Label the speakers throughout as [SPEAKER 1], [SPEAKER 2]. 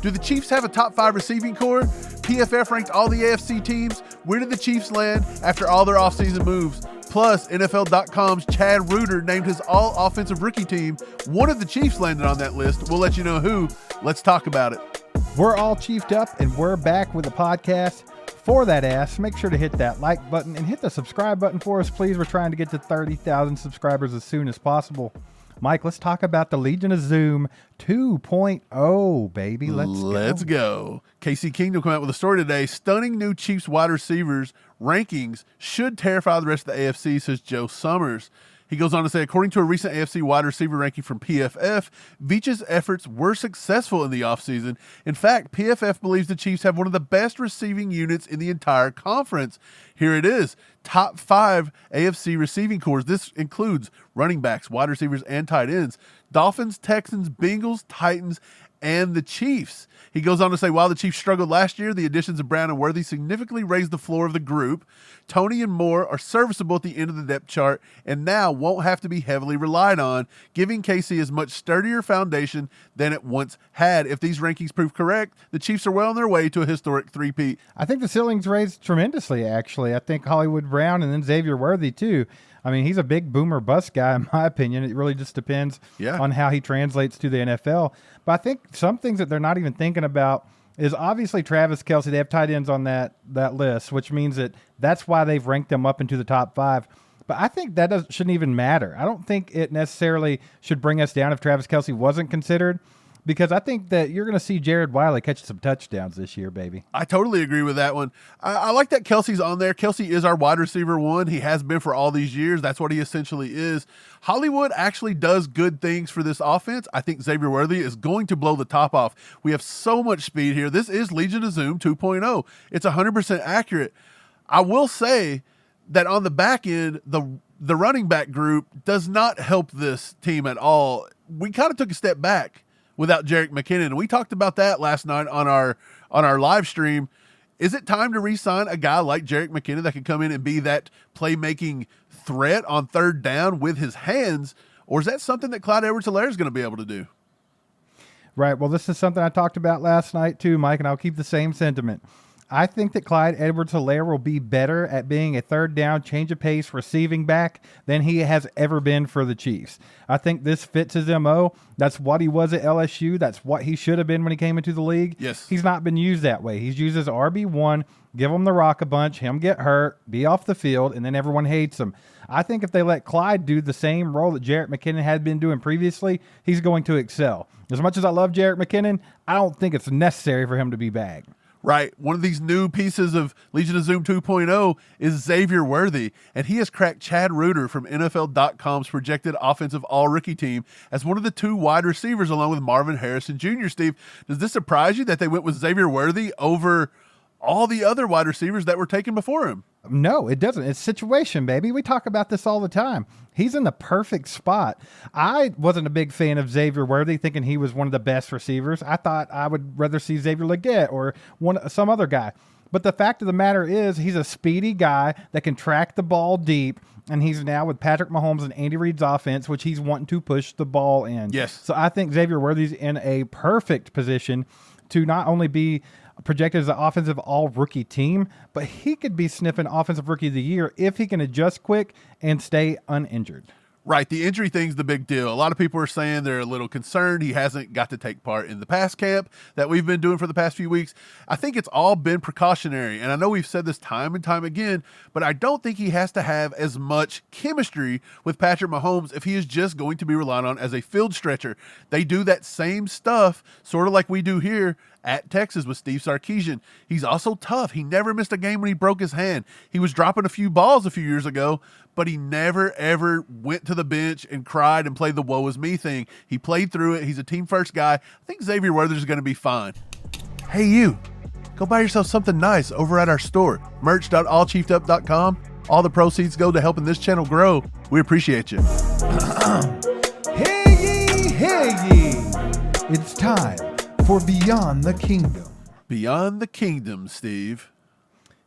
[SPEAKER 1] Do the Chiefs have a top 5 receiving core? PFF ranked all the AFC teams. Where did the Chiefs land after all their offseason moves? Plus, NFL.com's Chad Reuter named his all-offensive rookie team. One of the Chiefs landed on that list. We'll let you know who. Let's talk about it.
[SPEAKER 2] We're all chiefed up, and we're back with a podcast for that ass. Make sure to hit that like button and hit the subscribe button for us, please. We're trying to get to 30,000 subscribers as soon as possible. Mike, let's talk about the Legion of Zoom 2.0, baby. Let's go.
[SPEAKER 1] Casey Kingdom came out with a story today. Stunning new Chiefs wide receivers rankings should terrify the rest of the AFC, says Joe Summers. He goes on to say, according to a recent AFC wide receiver ranking from PFF, Veach's efforts were successful in the offseason. In fact, PFF believes the Chiefs have one of the best receiving units in the entire conference. Here it is. Top 5 AFC receiving cores. This includes running backs, wide receivers, and tight ends. Dolphins, Texans, Bengals, Titans, and the Chiefs. He goes on to say, while the Chiefs struggled last year, the additions of Brown and Worthy significantly raised the floor of the group. Tony and Moore are serviceable at the end of the depth chart and now won't have to be heavily relied on, giving KC a much sturdier foundation than it once had. If these rankings prove correct, the Chiefs are well on their way to a historic three-peat.
[SPEAKER 2] I think the ceiling's raised tremendously, actually. I think Hollywood Brown and then Xavier Worthy, too. I mean, he's a big boomer bust guy, in my opinion. It really just depends on how he translates to the NFL. But I think some things that they're not even thinking about is obviously Travis Kelce. They have tight ends on that list, which means that's why they've ranked them up into the top 5. But I think that shouldn't even matter. I don't think it necessarily should bring us down if Travis Kelce wasn't considered, because I think that you're going to see Jared Wiley catch some touchdowns this year, baby.
[SPEAKER 1] I totally agree with that one. I like that Kelce's on there. Kelce is our wide receiver 1. He has been for all these years. That's what he essentially is. Hollywood actually does good things for this offense. I think Xavier Worthy is going to blow the top off. We have so much speed here. This is Legion of Zoom 2.0. It's 100% accurate. I will say that on the back end, the running back group does not help this team at all. We kind of took a step back without Jerick McKinnon. And we talked about that last night on our live stream. Is it time to re-sign a guy like Jerick McKinnon that can come in and be that playmaking threat on third down with his hands? Or is that something that Clyde Edwards-Helaire is going to be able to do?
[SPEAKER 2] Right. Well, this is something I talked about last night too, Mike, and I'll keep the same sentiment. I think that Clyde Edwards-Helaire will be better at being a third down, change of pace receiving back than he has ever been for the Chiefs. I think this fits his MO. That's what he was at LSU. That's what he should have been when he came into the league.
[SPEAKER 1] Yes.
[SPEAKER 2] He's not been used that way. He's used as RB1, give him the rock a bunch, him get hurt, be off the field, and then everyone hates him. I think if they let Clyde do the same role that Jerick McKinnon had been doing previously, he's going to excel. As much as I love Jerick McKinnon, I don't think it's necessary for him to be bagged.
[SPEAKER 1] Right. One of these new pieces of Legion of Zoom 2.0 is Xavier Worthy, and he has cracked Chad Reuter from NFL.com's projected offensive all-rookie team as one of the 2 wide receivers along with Marvin Harrison Jr., Steve. Does this surprise you that they went with Xavier Worthy over all the other wide receivers that were taken before him?
[SPEAKER 2] No, it doesn't. It's situation, baby. We talk about this all the time. He's in the perfect spot. I wasn't a big fan of Xavier Worthy, thinking he was one of the best receivers. I thought I would rather see Xavier Legette or some other guy. But the fact of the matter is he's a speedy guy that can track the ball deep, and he's now with Patrick Mahomes and Andy Reid's offense, which he's wanting to push the ball in.
[SPEAKER 1] Yes.
[SPEAKER 2] So I think Xavier Worthy's in a perfect position to not only be projected as an offensive all-rookie team, but he could be sniffing offensive rookie of the year if he can adjust quick and stay uninjured.
[SPEAKER 1] Right. The injury thing's the big deal. A lot of people are saying they're a little concerned he hasn't got to take part in the pass camp that we've been doing for the past few weeks. I think it's all been precautionary. And I know we've said this time and time again, but I don't think he has to have as much chemistry with Patrick Mahomes if he is just going to be relied on as a field stretcher. They do that same stuff, sort of like we do here at Texas with Steve Sarkisian. He's also tough. He never missed a game when he broke his hand. He was dropping a few balls a few years ago, but he never, ever went to the bench and cried and played the woe is me thing. He played through it. He's a team first guy. I think Xavier Worthy is going to be fine. Hey, you, go buy yourself something nice over at our store, merch.allchiefedup.com. All the proceeds go to helping this channel grow. We appreciate you.
[SPEAKER 2] Hey ye, hey ye. It's time for Beyond the Kingdom.
[SPEAKER 1] Beyond the Kingdom, Steve.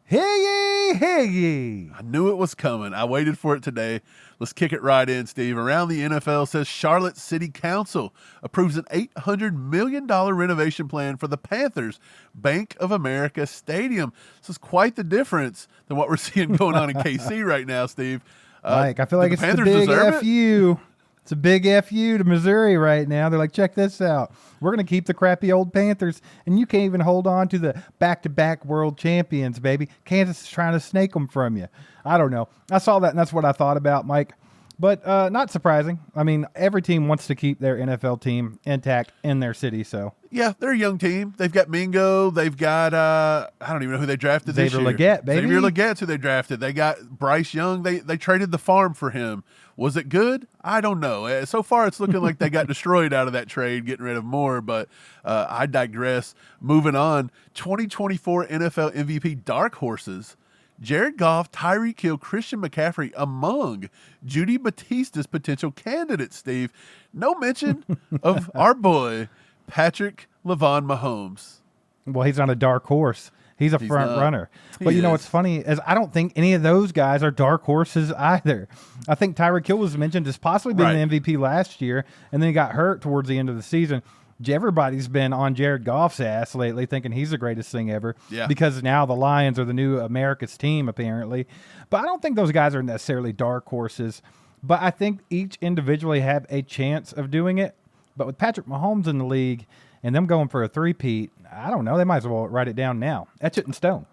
[SPEAKER 2] Hey ye!
[SPEAKER 1] I knew it was coming. I waited for it today. Let's kick it right in, Steve. Around the NFL says Charlotte City Council approves an $800 million renovation plan for the Panthers' Bank of America Stadium. This is quite the difference than what we're seeing going on in KC right now, Steve.
[SPEAKER 2] Mike, I feel like it's the big FU. It's a big FU to Missouri right now. They're like, check this out. We're going to keep the crappy old Panthers, and you can't even hold on to the back-to-back world champions, baby. Kansas is trying to snake them from you. I don't know. I saw that, and that's what I thought about, Mike. But not surprising. I mean, every team wants to keep their NFL team intact in their city, so.
[SPEAKER 1] Yeah, they're a young team. They've got Mingo. They've got, I don't even know who they drafted this year.
[SPEAKER 2] Xavier Leggett, baby.
[SPEAKER 1] Xavier Leggett's who they drafted. They got Bryce Young. They traded the farm for him. Was it good? I don't know. So far, it's looking like they got destroyed out of that trade, getting rid of more, but I digress. Moving on, 2024 NFL MVP dark horses. Jared Goff, Tyreek Hill, Christian McCaffrey among Judy Batista's potential candidates, Steve. No mention of our boy, Patrick LeVon Mahomes.
[SPEAKER 2] Well, he's not a dark horse. He's a front runner. But you know what's funny is I don't think any of those guys are dark horses either. I think Tyreek Hill was mentioned as possibly being the MVP last year, and then he got hurt towards the end of the season. Everybody's been on Jared Goff's ass lately thinking he's the greatest thing ever because now the Lions are the new America's team, apparently. But I don't think those guys are necessarily dark horses. But I think each individually have a chance of doing it. But with Patrick Mahomes in the league and them going for a three-peat, I don't know. They might as well write it down now. Etch it in stone.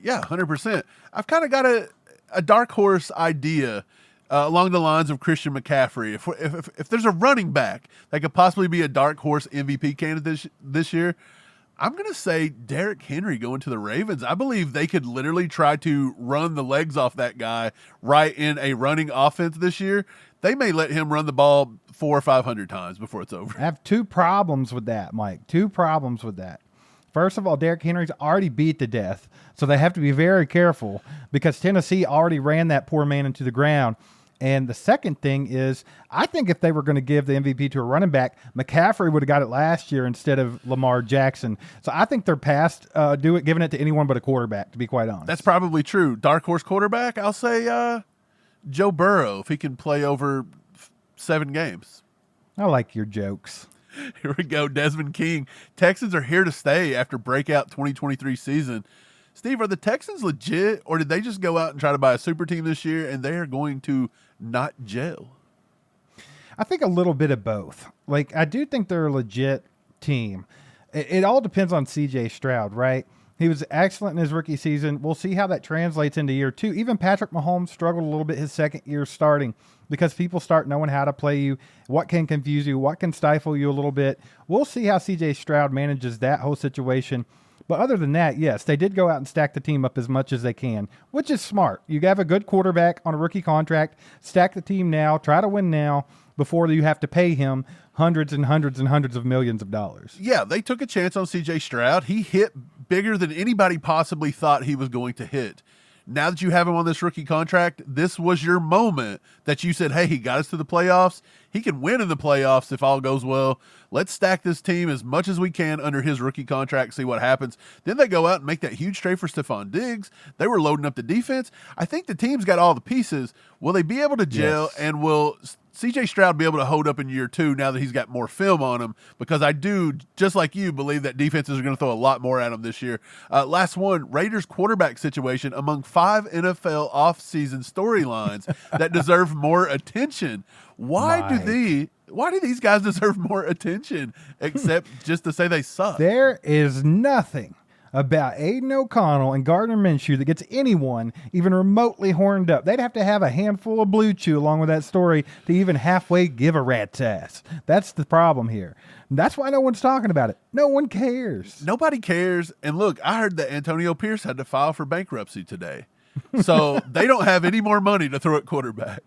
[SPEAKER 1] Yeah, 100%. I've kind of got a dark horse idea along the lines of Christian McCaffrey. If there's a running back that could possibly be a dark horse MVP candidate this year, I'm going to say Derrick Henry going to the Ravens. I believe they could literally try to run the legs off that guy right in a running offense this year. They may let him run the ball 400 or 500 times before it's over.
[SPEAKER 2] I have two problems with that, Mike. Two problems with that. First of all, Derrick Henry's already beat to death, so they have to be very careful because Tennessee already ran that poor man into the ground. And the second thing is, I think if they were going to give the MVP to a running back, McCaffrey would have got it last year instead of Lamar Jackson. So I think they're past giving it to anyone but a quarterback, to be quite honest.
[SPEAKER 1] That's probably true. Dark horse quarterback, I'll say Joe Burrow, if he can play over 7 games.
[SPEAKER 2] I like your jokes.
[SPEAKER 1] Here we go, Desmond King. Texans are here to stay after breakout 2023 season. Steve, are the Texans legit, or did they just go out and try to buy a super team this year, and they are going to not gel?
[SPEAKER 2] I think a little bit of both. Like, I do think they're a legit team. It all depends on C.J. Stroud, right? He was excellent in his rookie season. We'll see how that translates into year 2. Even Patrick Mahomes struggled a little bit his second year starting because people start knowing how to play you, what can confuse you, what can stifle you a little bit. We'll see how C.J. Stroud manages that whole situation. But other than that, yes, they did go out and stack the team up as much as they can, which is smart. You have a good quarterback on a rookie contract, stack the team now, try to win now before you have to pay him hundreds and hundreds and hundreds of millions of dollars.
[SPEAKER 1] Yeah, they took a chance on C.J. Stroud. He hit bigger than anybody possibly thought he was going to hit. Now that you have him on this rookie contract, this was your moment that you said, hey, he got us to the playoffs. He can win in the playoffs if all goes well. Let's stack this team as much as we can under his rookie contract, see what happens. Then they go out and make that huge trade for Stephon Diggs. They were loading up the defense. I think the team's got all the pieces. Will they be able to gel, and will C.J. Stroud be able to hold up in year 2 now that he's got more film on him? Because I do, just like you, believe that defenses are going to throw a lot more at him this year. Last one, Raiders quarterback situation among 5 NFL offseason storylines that deserve more attention. Why do these guys deserve more attention except just to say they suck?
[SPEAKER 2] There is nothing about Aiden O'Connell and Gardner Minshew that gets anyone even remotely horned up. They'd have to have a handful of Blue Chew along with that story to even halfway give a rat's ass. That's the problem here. That's why no one's talking about it. No one cares.
[SPEAKER 1] Nobody cares. And look, I heard that Antonio Pierce had to file for bankruptcy today. So they don't have any more money to throw at quarterback,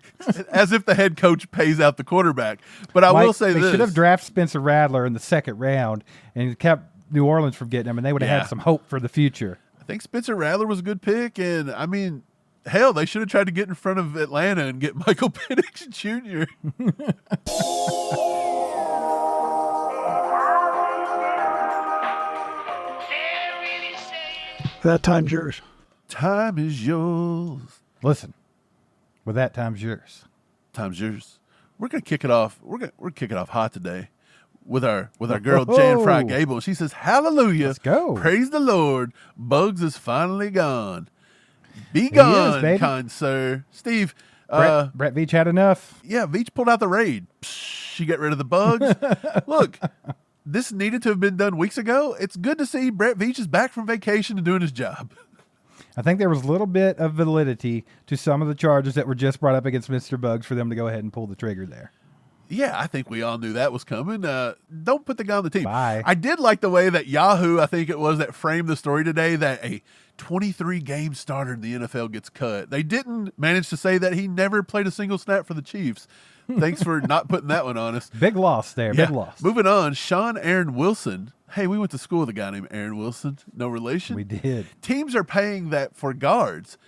[SPEAKER 1] as if the head coach pays out the quarterback. But I will say this.
[SPEAKER 2] They should have drafted Spencer Rattler in the second round and kept New Orleans from getting him, and they would have had some hope for the future.
[SPEAKER 1] I think Spencer Rattler was a good pick, and I mean, hell, they should have tried to get in front of Atlanta and get Michael Penix Jr.
[SPEAKER 3] That time's yours.
[SPEAKER 1] Time is yours.
[SPEAKER 2] Listen, with that, time's yours.
[SPEAKER 1] Time's yours. We're gonna kick it off. We're gonna kick it off hot today with our girl Jan Fry Gable. She says, "Hallelujah,
[SPEAKER 2] let's go.
[SPEAKER 1] Praise the Lord. Bugs is finally gone. Be gone, kind sir." Steve,
[SPEAKER 2] Brett Veach had enough.
[SPEAKER 1] Yeah, Veach pulled out the raid. She got rid of the bugs. Look, this needed to have been done weeks ago. It's good to see Brett Veach is back from vacation and doing his job.
[SPEAKER 2] I think there was a little bit of validity to some of the charges that were just brought up against Mr. Bugs for them to go ahead and pull the trigger there.
[SPEAKER 1] Yeah, I think we all knew that was coming. Don't put the guy on the team.
[SPEAKER 2] Bye.
[SPEAKER 1] I did like the way that Yahoo, I think it was, that framed the story today that a 23-game starter in the NFL gets cut. They didn't manage to say that he never played a single snap for the Chiefs. Thanks for not putting that one on us.
[SPEAKER 2] Big loss there.
[SPEAKER 1] Yeah.
[SPEAKER 2] Big loss.
[SPEAKER 1] Moving on, Sean Aaron Wilson. Hey, we went to school with a guy named Aaron Wilson. No relation.
[SPEAKER 2] We did.
[SPEAKER 1] Teams are paying that for guards.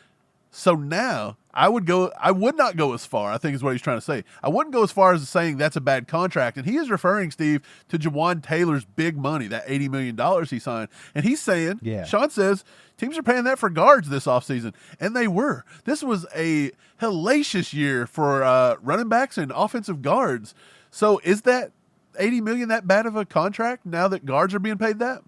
[SPEAKER 1] So now I would not go as far, I think is what he's trying to say. I wouldn't go as far as saying that's a bad contract. And he is referring, Steve, to Jawan Taylor's big money, that $80 million he signed. And he's saying, Sean says, teams are paying that for guards this offseason. And they were. This was a hellacious year for running backs and offensive guards. So is that $80 million that bad of a contract now that guards are being paid that?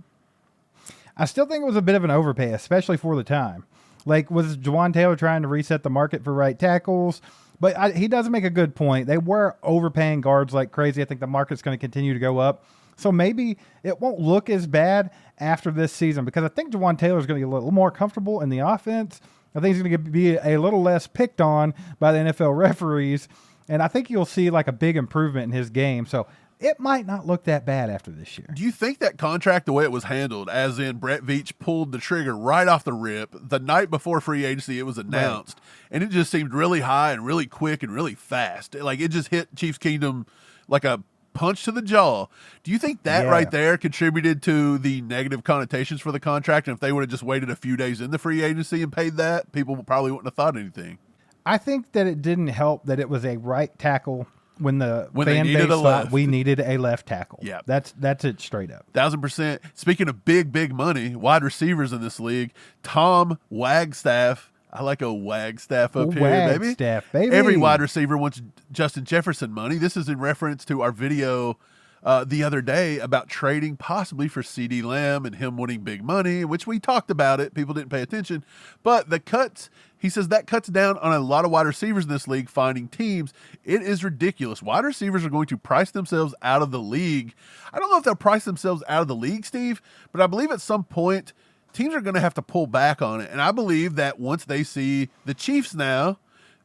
[SPEAKER 2] I still think it was a bit of an overpay, especially for the time. Like, was Jawan Taylor trying to reset the market for right tackles? But he does make a good point. They were overpaying guards like crazy. I think the market's going to continue to go up. So maybe it won't look as bad after this season because I think Jawan Taylor is going to get a little more comfortable in the offense. I think he's going to be a little less picked on by the NFL referees. And I think you'll see like a big improvement in his game. So it might not look that bad after this year.
[SPEAKER 1] Do you think that contract, the way it was handled, as in Brett Veach pulled the trigger right off the rip, the night before free agency it was announced, and it just seemed really high and really quick and really fast. Like it just hit Chiefs Kingdom like a punch to the jaw. Do you think that right there contributed to the negative connotations for the contract? And if they would have just waited a few days in the free agency and paid that, people probably wouldn't have thought anything.
[SPEAKER 2] I think that it didn't help that it was a right tackle. When fan
[SPEAKER 1] base
[SPEAKER 2] thought we needed a left tackle.
[SPEAKER 1] Yeah.
[SPEAKER 2] That's it straight up.
[SPEAKER 1] 1,000%. Speaking of big money, wide receivers in this league, Tom Wagstaff. I like a Wagstaff up here, baby.
[SPEAKER 2] Wagstaff, baby.
[SPEAKER 1] Every wide receiver wants Justin Jefferson money. This is in reference to our video the other day about trading possibly for CeeDee Lamb and him winning big money, which we talked about it. People didn't pay attention. But the cuts, he says that cuts down on a lot of wide receivers in this league finding teams. It is ridiculous. Wide receivers are going to price themselves out of the league. I don't know if they'll price themselves out of the league, Steve, but I believe at some point teams are going to have to pull back on it. And I believe that once they see the Chiefs now,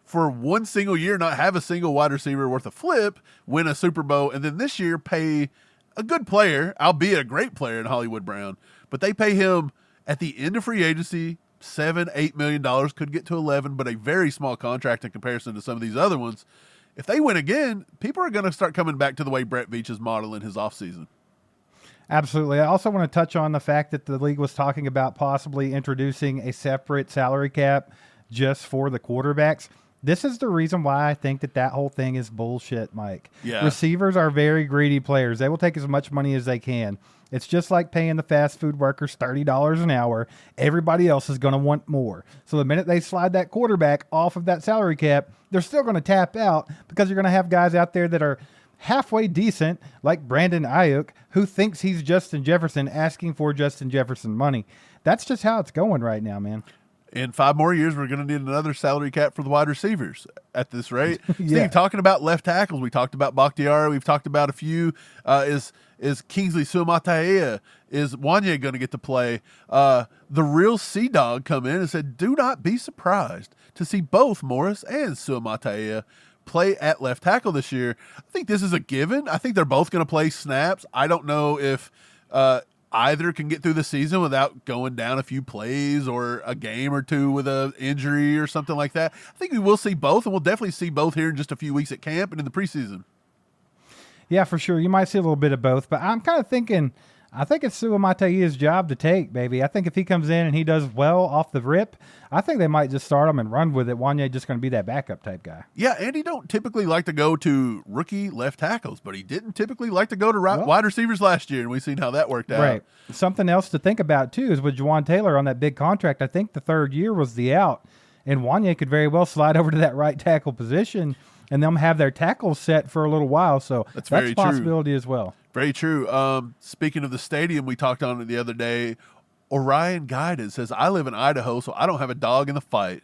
[SPEAKER 1] for one single year, not have a single wide receiver worth a flip, win a Super Bowl, and then this year pay a good player, albeit a great player in Hollywood Brown, but they pay him at the end of free agency, $7-8 million, could get to 11, but a very small contract in comparison to some of these other ones. If they win again, people are going to start coming back to the way Brett Veach is modeling his offseason.
[SPEAKER 2] Absolutely. I also want to touch on the fact that the league was talking about possibly introducing a separate salary cap just for the quarterbacks. This is the reason why I think that whole thing is bullshit, Mike.
[SPEAKER 1] Yeah.
[SPEAKER 2] Receivers are very greedy players. They will take as much money as they can. It's just like paying the fast food workers $30 an hour. Everybody else is going to want more. So the minute they slide that quarterback off of that salary cap, they're still going to tap out because you're going to have guys out there that are halfway decent, like Brandon Ayuk, who thinks he's Justin Jefferson, asking for Justin Jefferson money. That's just how it's going right now, man.
[SPEAKER 1] In 5 more years, we're going to need another salary cap for the wide receivers at this rate.
[SPEAKER 2] Yeah.
[SPEAKER 1] Steve, talking about left tackles, we talked about Bakhtiari. We've talked about a few. Is Kingsley Suamataia, is Wanye going to get to play? The real Sea-Dog come in and said, do not be surprised to see both Morris and Suamataia play at left tackle this year. I think this is a given. I think they're both going to play snaps. I don't know if either can get through the season without going down a few plays or a game or two with an injury or something like that. I think we will see both, and we'll definitely see both here in just a few weeks at camp and in the preseason.
[SPEAKER 2] Yeah, for sure. You might see a little bit of both, but I'm kind of thinking I think it's Suamata'i's job to take, baby. I think if he comes in and he does well off the rip, I think they might just start him and run with it. Wanye just going to be that backup type guy.
[SPEAKER 1] Yeah, and he don't typically like to go to rookie left tackles, but he didn't typically like to go to wide receivers last year, and we've seen how that worked out.
[SPEAKER 2] Right. Something else to think about, too, is with Juwan Taylor on that big contract, I think the third year was the out, and Wanye could very well slide over to that right tackle position, and them have their tackles set for a little while, so that's a possibility as well.
[SPEAKER 1] Very true. Speaking of the stadium, we talked on it the other day. Orion Guided says, I live in Idaho, so I don't have a dog in the fight.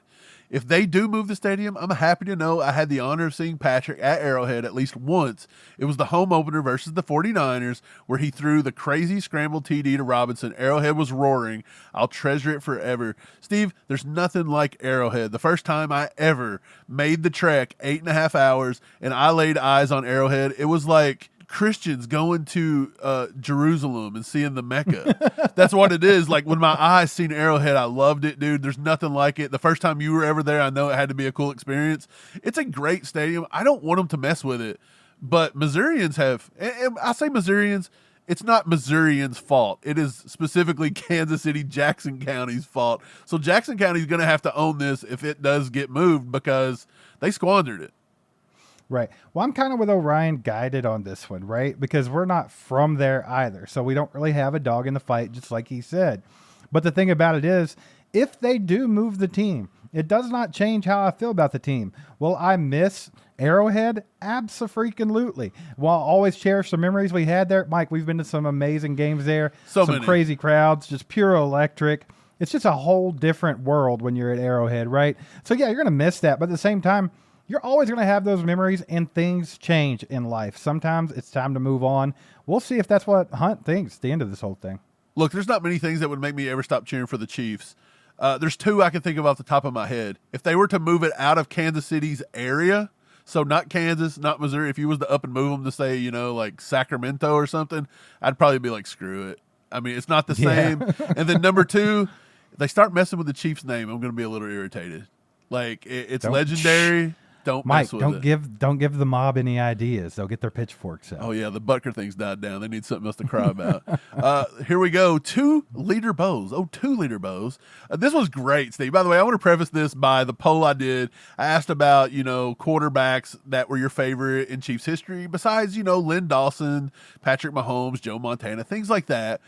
[SPEAKER 1] If they do move the stadium, I'm happy to know I had the honor of seeing Patrick at Arrowhead at least once. It was the home opener versus the 49ers, where he threw the crazy scrambled TD to Robinson. Arrowhead was roaring. I'll treasure it forever. Steve, there's nothing like Arrowhead. The first time I ever made the trek, 8.5 hours, and I laid eyes on Arrowhead, it was like Christians going to Jerusalem and seeing the Mecca. That's what it is. Like, when my eyes seen Arrowhead, I loved it, dude. There's nothing like it. The first time you were ever there, I know it had to be a cool experience. It's a great stadium. I don't want them to mess with it, but Missourians have, and I say Missourians, it's not Missourians' fault. It is specifically Kansas City, Jackson County's fault. So Jackson County is going to have to own this if it does get moved, because they squandered it.
[SPEAKER 2] Right. Well, I'm kind of with Orion Guided on this one, right? Because we're not from there either. So we don't really have a dog in the fight, just like he said. But the thing about it is, if they do move the team, it does not change how I feel about the team. Will I miss Arrowhead? Abso-freaking-lutely. Will I always cherish the memories we had there? Mike, we've been to some amazing games there. Some many crazy crowds, just pure electric. It's just a whole different world when you're at Arrowhead, right? So, yeah, you're going to miss that. But at the same time, you're always going to have those memories, and things change in life. Sometimes it's time to move on. We'll see if that's what Hunt thinks at the end of this whole thing.
[SPEAKER 1] Look, there's not many things that would make me ever stop cheering for the Chiefs. There's two I can think of off the top of my head. If they were to move it out of Kansas City's area, so not Kansas, not Missouri, if you was to up and move them to, say, like Sacramento or something, I'd probably be like, screw it. I mean, it's not the same. And then number two, if they start messing with the Chiefs' name, I'm going to be a little irritated. Like, it's legendary. Don't
[SPEAKER 2] Mike,
[SPEAKER 1] mess with
[SPEAKER 2] don't give the mob any ideas. They'll get their pitchforks out.
[SPEAKER 1] Oh yeah, the Butker thing's died down. They need something else to cry about. Here we go. 2-liter bows. 2-liter bows. This was great, Steve. By the way, I want to preface this by the poll I did. I asked about quarterbacks that were your favorite in Chiefs history, besides Lynn Dawson, Patrick Mahomes, Joe Montana, things like that.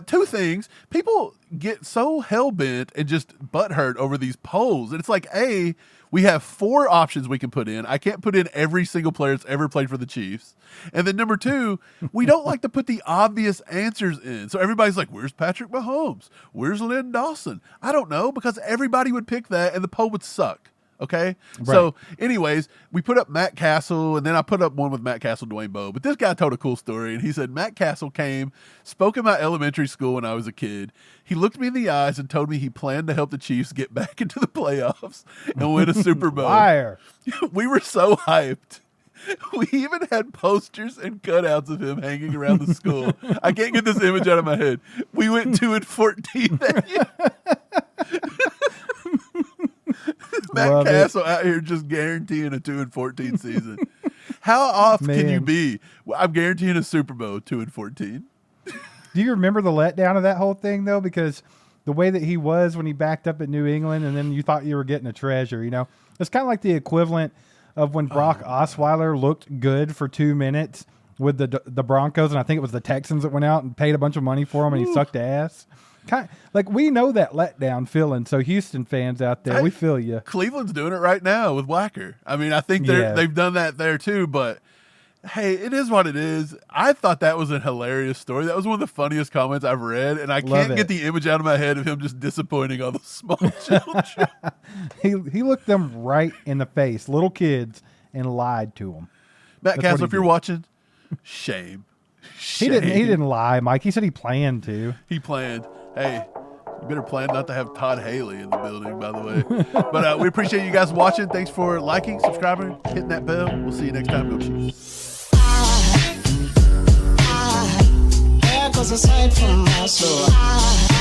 [SPEAKER 1] Two things. People get so hell-bent and just butthurt over these polls. And it's like, A, we have 4 options we can put in. I can't put in every single player that's ever played for the Chiefs. And then number 2, we don't like to put the obvious answers in. So everybody's like, where's Patrick Mahomes? Where's Lynn Dawson? I don't know, because everybody would pick that and the poll would suck. Okay. Right. So anyways, we put up Matt Castle, and then I put up one with Matt Castle, Dwayne Bowe. But this guy told a cool story, and he said, Matt Castle spoke in my elementary school when I was a kid. He looked me in the eyes and told me he planned to help the Chiefs get back into the playoffs and win a Super Bowl.
[SPEAKER 2] Liar.
[SPEAKER 1] We were so hyped. We even had posters and cutouts of him hanging around the school. I can't get this image out of my head. We went 2-14 that year. Matt Castle out here just guaranteeing a 2-14 season. How off can you be? Well, I'm guaranteeing a Super Bowl 2-14.
[SPEAKER 2] Do you remember the letdown of that whole thing, though? Because the way that he was when he backed up at New England, and then you thought you were getting a treasure, It's kind of like the equivalent of when Brock Osweiler looked good for 2 minutes with the Broncos, and I think it was the Texans that went out and paid a bunch of money for him, and he sucked ass. Like, we know that letdown feeling, so Houston fans out there, we feel you.
[SPEAKER 1] Cleveland's doing it right now with Wacker. I mean, I think they've done that there too, but hey, it is what it is. I thought that was a hilarious story. That was one of the funniest comments I've read, and I can't get the image out of my head of him just disappointing all the small children.
[SPEAKER 2] He looked them right in the face, little kids, and lied to them.
[SPEAKER 1] Matt Castle, if you're watching, shame.
[SPEAKER 2] He didn't lie, Mike. He said he planned to.
[SPEAKER 1] He planned. Hey, you better plan not to have Todd Haley in the building, by the way. But we appreciate you guys watching. Thanks for liking, subscribing, hitting that bell. We'll see you next time. Go Chiefs.
[SPEAKER 3] There goes a sight from my soul.